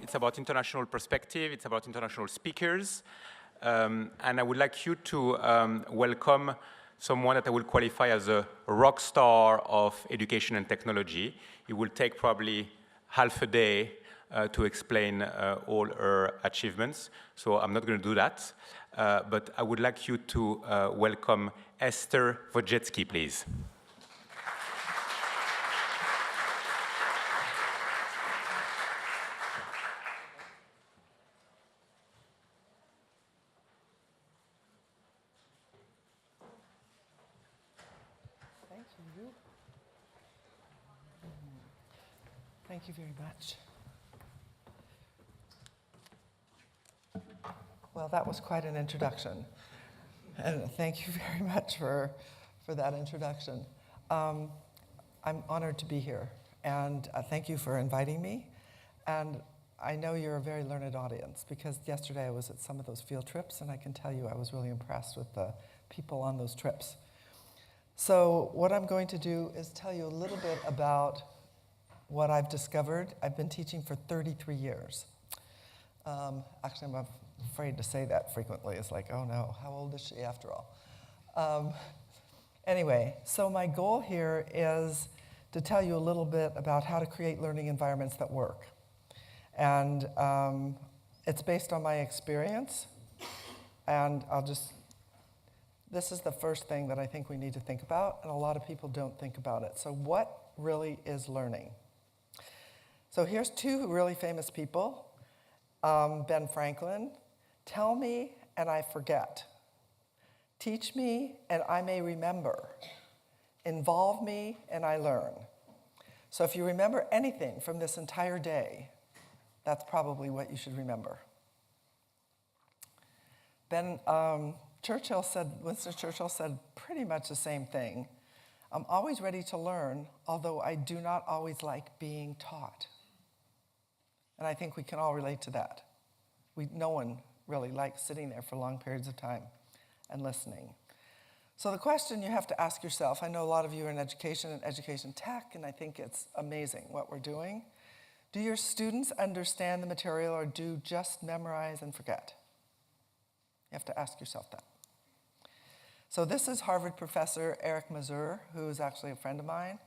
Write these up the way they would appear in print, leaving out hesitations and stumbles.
It's about international perspective. It's about international speakers. And I would like you to welcome someone that I will qualify as a rock star of education and technology. It will take probably half a day to explain all her achievements. So I'm not going to do that. But I would like you to welcome Esther Wojcicki, please. Thank you very much. Well, that was quite an introduction. And thank you very much for that introduction. I'm honored to be here. And thank you for inviting me. And I know you're a very learned audience because yesterday I was at some of those field trips, and I can tell you I was really impressed with the people on those trips. So what I'm going to do is tell you a little bit about what I've discovered. I've been teaching for 33 years. Actually, I'm afraid to say that frequently. It's like, oh no, how old is she after all? Anyway, so my goal here is to tell you a little bit about how to create learning environments that work. And it's based on my experience. And this is the first thing that I think we need to think about, and a lot of people don't think about it. So what really is learning? So here's two really famous people. Ben Franklin, tell me and I forget. Teach me and I may remember. Involve me and I learn. So if you remember anything from this entire day, that's probably what you should remember. Winston Churchill said pretty much the same thing. I'm always ready to learn, although I do not always like being taught. And I think we can all relate to that. No one really likes sitting there for long periods of time and listening. So the question you have to ask yourself, I know a lot of you are in education and education tech, and I think it's amazing what we're doing. Do your students understand the material or do just memorize and forget? You have to ask yourself that. So this is Harvard professor Eric Mazur, who is actually a friend of mine.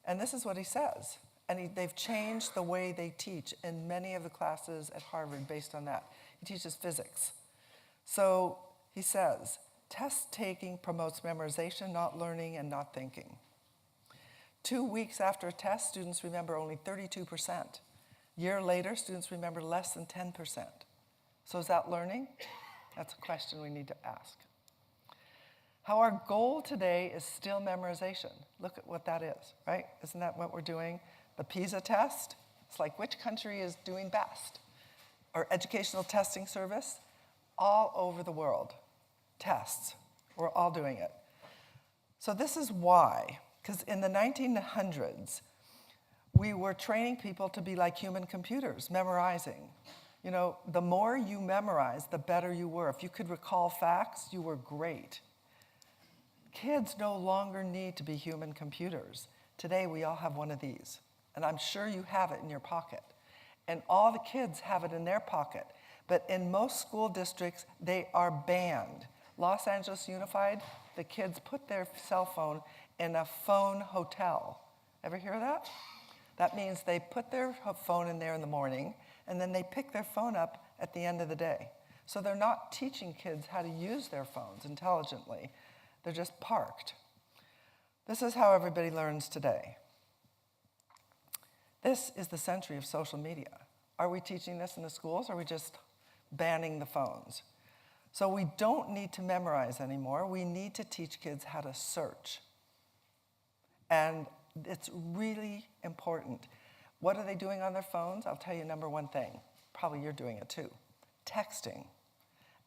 And this is what he says. And they've changed the way they teach in many of the classes at Harvard based on that. He teaches physics. So he says, test taking promotes memorization, not learning, and not thinking. 2 weeks after a test, students remember only 32%. A year later, students remember less than 10%. So is that learning? That's a question we need to ask. How our goal today is still memorization. Look at what that is, right? Isn't that what we're doing? The PISA test, it's like which country is doing best? Our educational testing service, all over the world, tests. We're all doing it. So this is why, because in the 1900s, we were training people to be like human computers, memorizing. You know, the more you memorized, the better you were. If you could recall facts, you were great. Kids no longer need to be human computers. Today, we all have one of these. And I'm sure you have it in your pocket. And all the kids have it in their pocket. But in most school districts, they are banned. Los Angeles Unified, the kids put their cell phone in a phone hotel. Ever hear that? That means they put their phone in there in the morning, and then they pick their phone up at the end of the day. So they're not teaching kids how to use their phones intelligently. They're just parked. This is how everybody learns today. This is the century of social media. Are we teaching this in the schools, or are we just banning the phones? So we don't need to memorize anymore. We need to teach kids how to search. And it's really important. What are they doing on their phones? I'll tell you number one thing. Probably you're doing it too. Texting.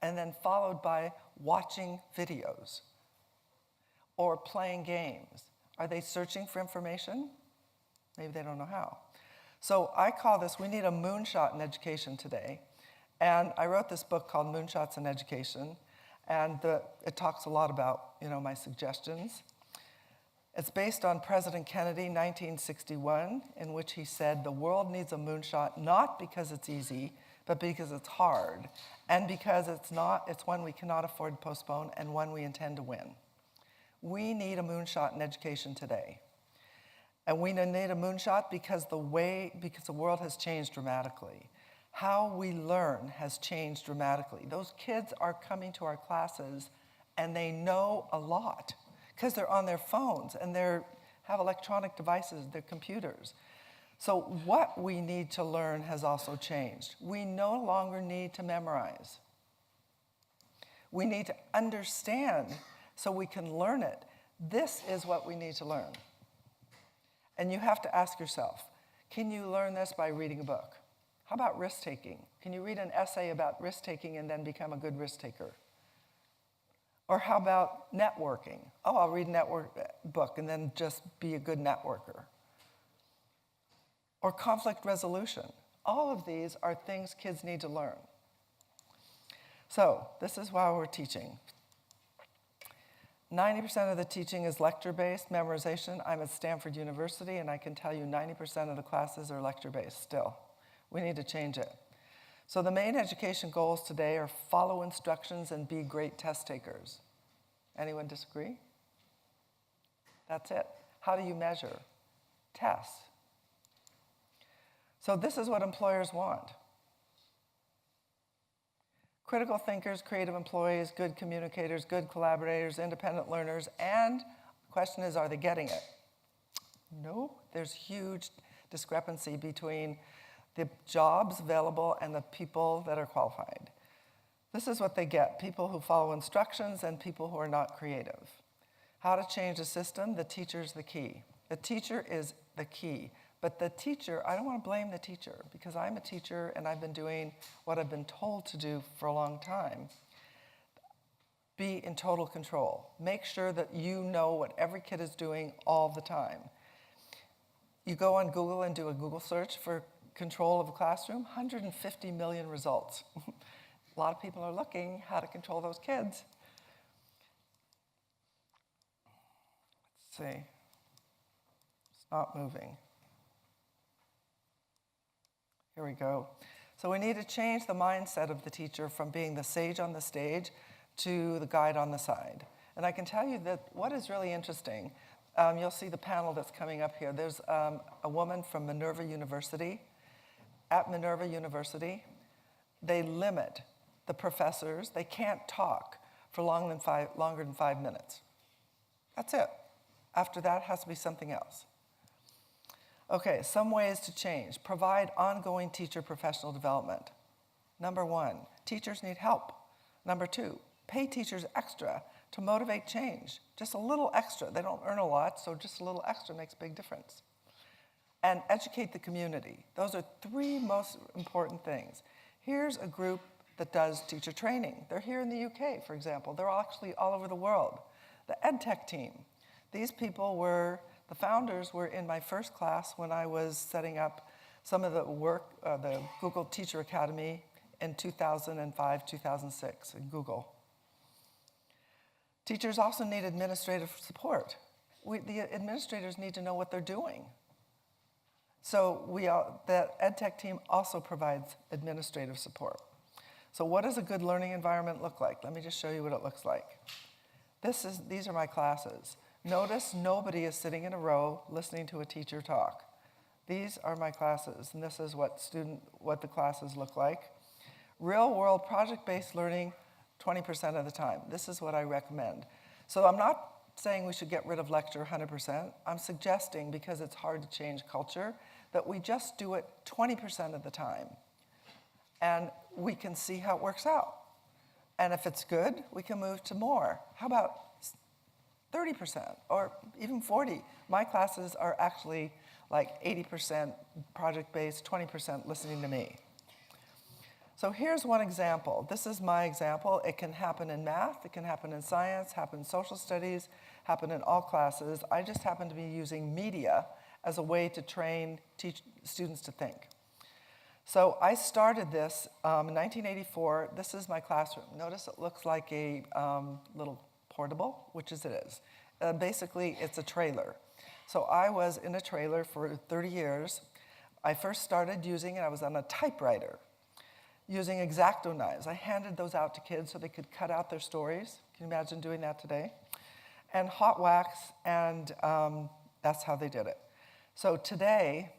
And then followed by watching videos or playing games. Are they searching for information? Maybe they don't know how. So I call this, we need a moonshot in education today. And I wrote this book called Moonshots in Education. And it talks a lot about, my suggestions. It's based on President Kennedy, 1961, in which he said, the world needs a moonshot not because it's easy, but because it's hard, and because it's one we cannot afford to postpone and one we intend to win. We need a moonshot in education today. And we need a moonshot because the world has changed dramatically. How we learn has changed dramatically. Those kids are coming to our classes and they know a lot because they're on their phones and they have electronic devices, their computers. So what we need to learn has also changed. We no longer need to memorize. We need to understand so we can learn it. This is what we need to learn. And you have to ask yourself, can you learn this by reading a book? How about risk-taking? Can you read an essay about risk-taking and then become a good risk-taker? Or how about networking? Oh, I'll read a book and then just be a good networker. Or conflict resolution. All of these are things kids need to learn. So this is why we're teaching. 90% of the teaching is lecture-based, memorization. I'm at Stanford University, and I can tell you 90% of the classes are lecture-based still. We need to change it. So the main education goals today are follow instructions and be great test takers. Anyone disagree? That's it. How do you measure? Tests. So this is what employers want. Critical thinkers, creative employees, good communicators, good collaborators, independent learners, and the question is, are they getting it? No, there's huge discrepancy between the jobs available and the people that are qualified. This is what they get, people who follow instructions and people who are not creative. How to change the system? The teacher's the key. The teacher is the key. But the teacher, I don't want to blame the teacher because I'm a teacher and I've been doing what I've been told to do for a long time. Be in total control. Make sure that you know what every kid is doing all the time. You go on Google and do a Google search for control of a classroom, 150 million results. A lot of people are looking how to control those kids. Let's see. It's not moving. Here we go. So we need to change the mindset of the teacher from being the sage on the stage to the guide on the side. And I can tell you that what is really interesting, you'll see the panel that's coming up here. There's a woman from Minerva University. At Minerva University, they limit the professors. They can't talk for longer than 5 minutes. That's it. After that, it has to be something else. Okay, some ways to change. Provide ongoing teacher professional development. Number 1, teachers need help. Number 2, pay teachers extra to motivate change. Just a little extra. They don't earn a lot, so just a little extra makes a big difference. And educate the community. Those are 3 most important things. Here's a group that does teacher training. They're here in the UK, for example. They're actually all over the world. The EdTech team. These people the founders were in my first class when I was setting up some of the work, the Google Teacher Academy in 2005, 2006 in Google. Teachers also need administrative support. The administrators need to know what they're doing. So the EdTech team also provides administrative support. So what does a good learning environment look like? Let me just show you what it looks like. These are my classes. Notice nobody is sitting in a row listening to a teacher talk. These are my classes, and this is what the classes look like. Real-world project-based learning, 20% of the time. This is what I recommend. So I'm not saying we should get rid of lecture 100%. I'm suggesting, because it's hard to change culture, that we just do it 20% of the time. And we can see how it works out. And if it's good, we can move to more. How about 30% or even 40%? My classes are actually like 80% project-based, 20% listening to me. So here's one example. This is my example. It can happen in math, it can happen in science, happen in social studies, happen in all classes. I just happen to be using media as a way to teach students to think. So I started this in 1984. This is my classroom. Notice it looks like a little portable, which it is. basically, it's a trailer. So I was in a trailer for 30 years. I first started using it, I was on a typewriter, using X-Acto knives. I handed those out to kids so they could cut out their stories. Can you imagine doing that today? And hot wax, and that's how they did it. So today,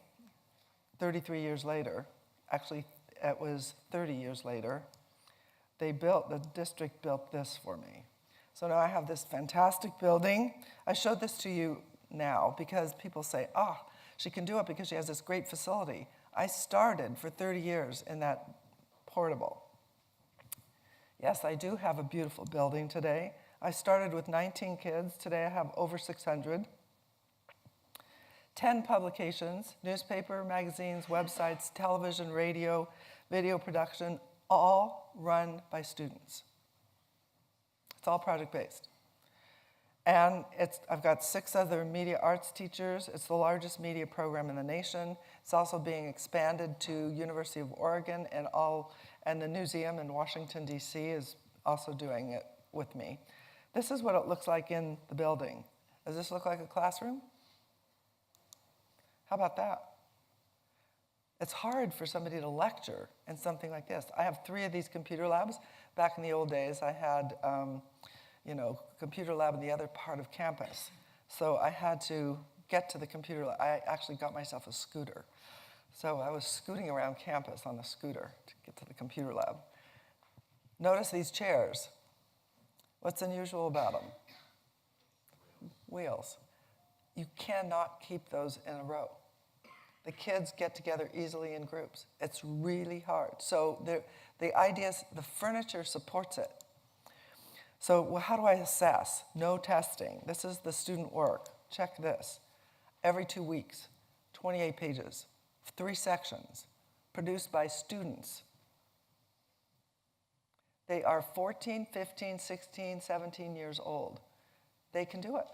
33 years later, actually it was 30 years later, the district built this for me. So now I have this fantastic building. I showed this to you now because people say, she can do it because she has this great facility. I started for 30 years in that portable. Yes, I do have a beautiful building today. I started with 19 kids. Today I have over 600. 10 publications, newspaper, magazines, websites, television, radio, video production, all run by students. It's all project-based. And I've got 6 other media arts teachers. It's the largest media program in the nation. It's also being expanded to University of Oregon, and the museum in Washington, D.C. is also doing it with me. This is what it looks like in the building. Does this look like a classroom? How about that? It's hard for somebody to lecture in something like this. I have 3 of these computer labs. Back in the old days, I had computer lab in the other part of campus. So I had to get to the computer lab. I actually got myself a scooter. So I was scooting around campus on the scooter to get to the computer lab. Notice these chairs. What's unusual about them? Wheels. You cannot keep those in a row. The kids get together easily in groups. It's really hard. So the ideas, the furniture supports it. So how do I assess? No testing. This is the student work. Check this. Every 2 weeks, 28 pages, 3 sections, produced by students. They are 14, 15, 16, 17 years old. They can do it.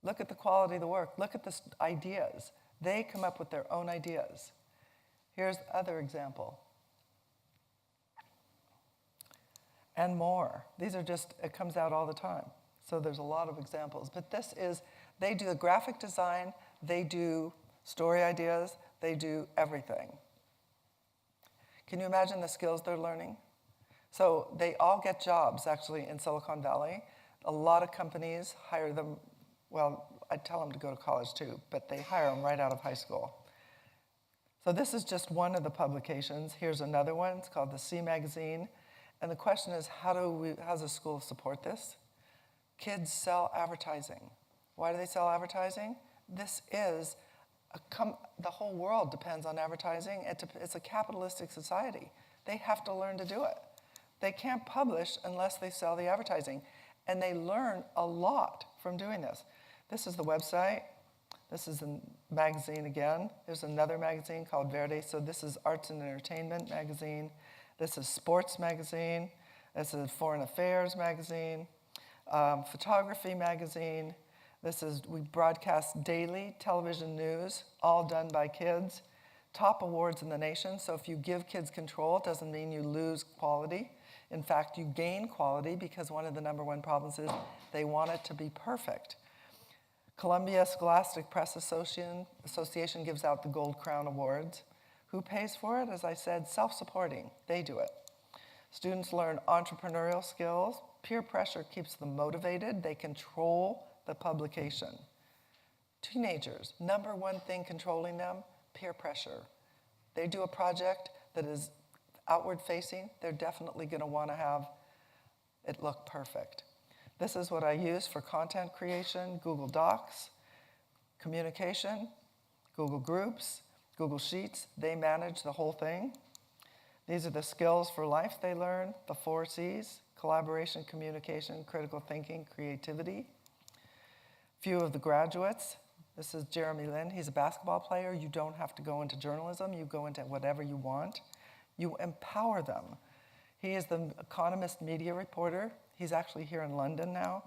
Look at the quality of the work. Look at the ideas. They come up with their own ideas. Here's other example. And more. These are just, it comes out all the time. So there's a lot of examples. But this is, they do the graphic design, they do story ideas, they do everything. Can you imagine the skills they're learning? So they all get jobs, actually, in Silicon Valley. A lot of companies hire them. Well, I tell them to go to college too, but they hire them right out of high school. So this is just one of the publications. Here's another one. It's called the C Magazine. And the question is, how does a school support this? Kids sell advertising. Why do they sell advertising? This is, the whole world depends on advertising. It's a capitalistic society. They have to learn to do it. They can't publish unless they sell the advertising. And they learn a lot from doing this. This is the website. This is the magazine again. There's another magazine called Verde. So this is Arts and Entertainment magazine. This is Sports magazine. This is Foreign Affairs magazine. Photography magazine. We broadcast daily television news, all done by kids. Top awards in the nation. So if you give kids control, it doesn't mean you lose quality. In fact, you gain quality because one of the #1 problems is they want it to be perfect. Columbia Scholastic Press Association gives out the Gold Crown Awards. Who pays for it? As I said, self-supporting. They do it. Students learn entrepreneurial skills. Peer pressure keeps them motivated. They control the publication. Teenagers, #1 thing controlling them, peer pressure. They do a project that is outward-facing, they're definitely going to want to have it look perfect. This is what I use for content creation, Google Docs, communication, Google Groups, Google Sheets. They manage the whole thing. These are the skills for life they learn, the 4 C's, collaboration, communication, critical thinking, creativity. Few of the graduates. This is Jeremy Lin. He's a basketball player. You don't have to go into journalism. You go into whatever you want. You empower them. He is the Economist media reporter. He's actually here in London now.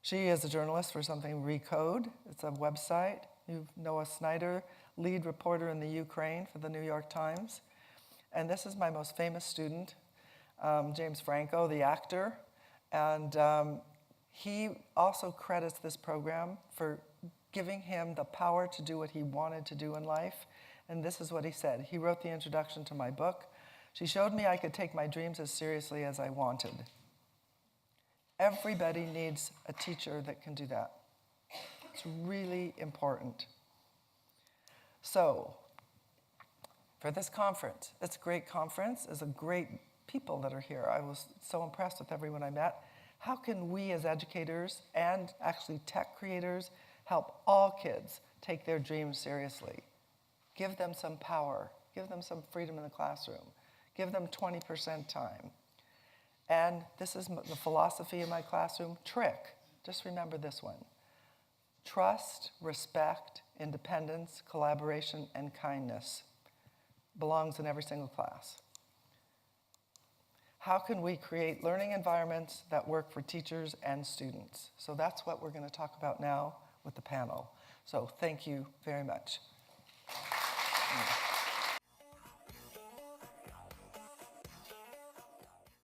She is a journalist for something Recode. It's a website. Noah Snyder, lead reporter in the Ukraine for the New York Times. And this is my most famous student, James Franco, the actor. And he also credits this program for giving him the power to do what he wanted to do in life. And this is what he said. He wrote the introduction to my book. She showed me I could take my dreams as seriously as I wanted. Everybody needs a teacher that can do that. It's really important. So, for this conference, it's a great conference. It's a great people that are here. I was so impressed with everyone I met. How can we as educators and actually tech creators help all kids take their dreams seriously? Give them some power. Give them some freedom in the classroom. Give them 20% time. And this is the philosophy in my classroom. Trick. Just remember this one. Trust, respect, independence, collaboration, and kindness belongs in every single class. How can we create learning environments that work for teachers and students? So that's what we're going to talk about now with the panel. So thank you very much.